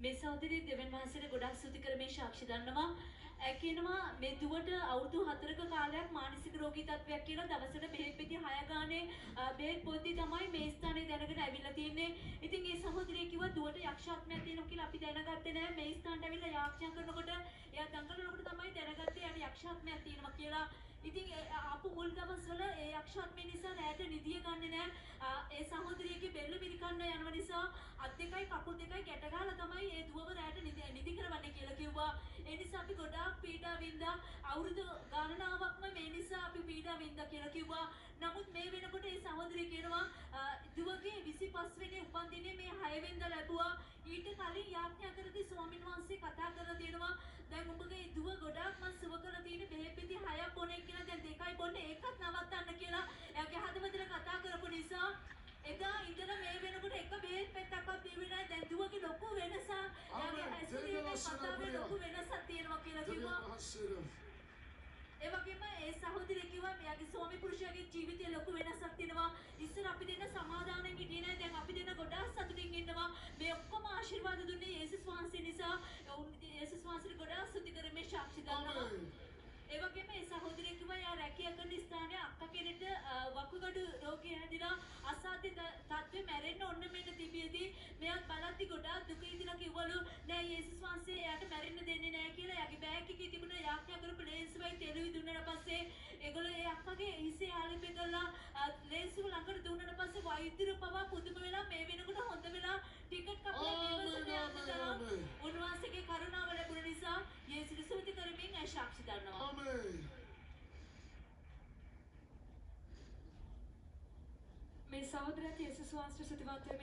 මේ සහෝදරී දෙවන් වහන්සේට ගොඩාක් ස්තුති කරමින් සාක්ෂි දන්නවා. කියනවා මේ දුවට අවුරුදු 4ක කාලයක් මානසික රෝගී තත්ත්වයක් කියලා දවසට බෙහෙත් පෙති 6 ගානේ බෙහෙත් පොද්දි තමයි මේ ස්ථානේ දැනගෙන ඇවිල්ලා තින්නේ. ඉතින් ඒ සහෝදරිය කිව්වා දුවට යක්ෂාත්මයක් තියෙනවා කියලා අපි දැනගත්තේ නෑ. මේ ස්ථානට ඇවිල්ලා යාඥා කරනකොට එයා දඟලනකොට තමයි දැනගත්තේ යාට යක්ෂාත්මයක් තියෙනවා කියලා. ඉතින් ආපු මුල් දවස්වල ඒ යක්ෂාත්මය නිසා රැට නිදිය ගන්නෙ නෑ. ඒ සහෝදරියගේ බෙල්ල මිරිකන්න යනව නිසා අත් දෙකයි කකුල් දෙකයි ගැට ගහලා තමයි ඒ දුවව රැට නිදි කරවන්නේ කියලා කිව්වා. ඒ නිසා අපි ගොඩාක් පීඩා වින්දා. අවුරුදු ගණනාවක්ම මේ නිසා අපි පීඩා වින්දා කියලා කිව්වා. නමුත් මේ වෙනකොට ඒ සහෝදරිය කියනවා දුවගේ 25 වෙනි උපන්දිනේ මේ 6 වෙනිදා ලැබුවා. ඊට කලින් යාඥා කරදී ස්වාමීන් වහන්සේ කතා කරලා තියෙනවා දැන් උඹගේ දුව ගොඩාක් මම සුව කරලා තියෙන බෙහෙත් පෙති 6ක් බොනේ කියලා දැන් 2යි බොන්නේ ඒකත් නවත්තන්න කියලා එයාගේ හදවතට කතා කරපු නිසා එදා ඉඳලා මේ වෙනකොට එක බෙහෙත් පෙත්තක්වත් දීවේ නැහැ. දැන් දුවගේ ලොකු වෙනසක් එයාගේ හැසිරීමේ කතාවේ ලොකු වෙනසක් තියෙනවා කියලා කිව්වා. ඒ වගේම ඒ සහෝදරිය කිව්වා මෙයාගේ ස්වාමි පුරුෂයාගේ ජීවිතේ ලොකු වෙනසක් තියෙනවා. ඉස්සර අපි දෙන්න සමාදානෙන් හිටියේ නැහැ. දැන් අපි දෙන්න ගොඩාක් සතුටින් ඉන්නවා. මේ ඔක්කොම ආශිර්වාද දුන්නේ යේසුස් වහන්සේ නිසා. යේසුස් වහන්සේට ගොඩාක් ස්තුති කරමින් සාක්ෂි දානවා. ඒ වගේම ඒ සහෝදරිය කිව්වා යා රැකියා කරන ස්ථානයේ අක්කා කෙනෙක්ට වකුගඩු රෝගය හැදිලා අසාධ්‍ය තත්ත්වෙ මැරෙන්න ඔන්න මෙන්න තිබියදී මෙයාත් බලද්දි ගොඩාක් දුක හිතිලා කිව්වලු නෑ යේසුස් වහන්සේ එයාට මැරෙන්න දෙන්නේ නෑ කියලා. එයාගේ බෑග් එකේ තිබුණ යාඥා කරපු ලේන්සුවයි තෙලුයි දුන්නාට පස්සේ ඒගොල්ලෝ ඒ අක්කගේ හිසේ ආලේප කරලා ලේන්සුව ළඟට දුන්නාට පස්සේ වෛද්‍යරු පවා පුදුම වෙලා මේ වෙනකොට හොඳ වෙලා ටිකට් කපලා නිවසට යන්න තරම් උන්වහන්සේගේ කරුණාව ලැබුණ නිසා යේසුස් ස්තුති කරමින් සාක්ෂි දන්නවා. මේ සහෝදරයාට යේසුස් වහන්සේ ස්තුතිවන්ත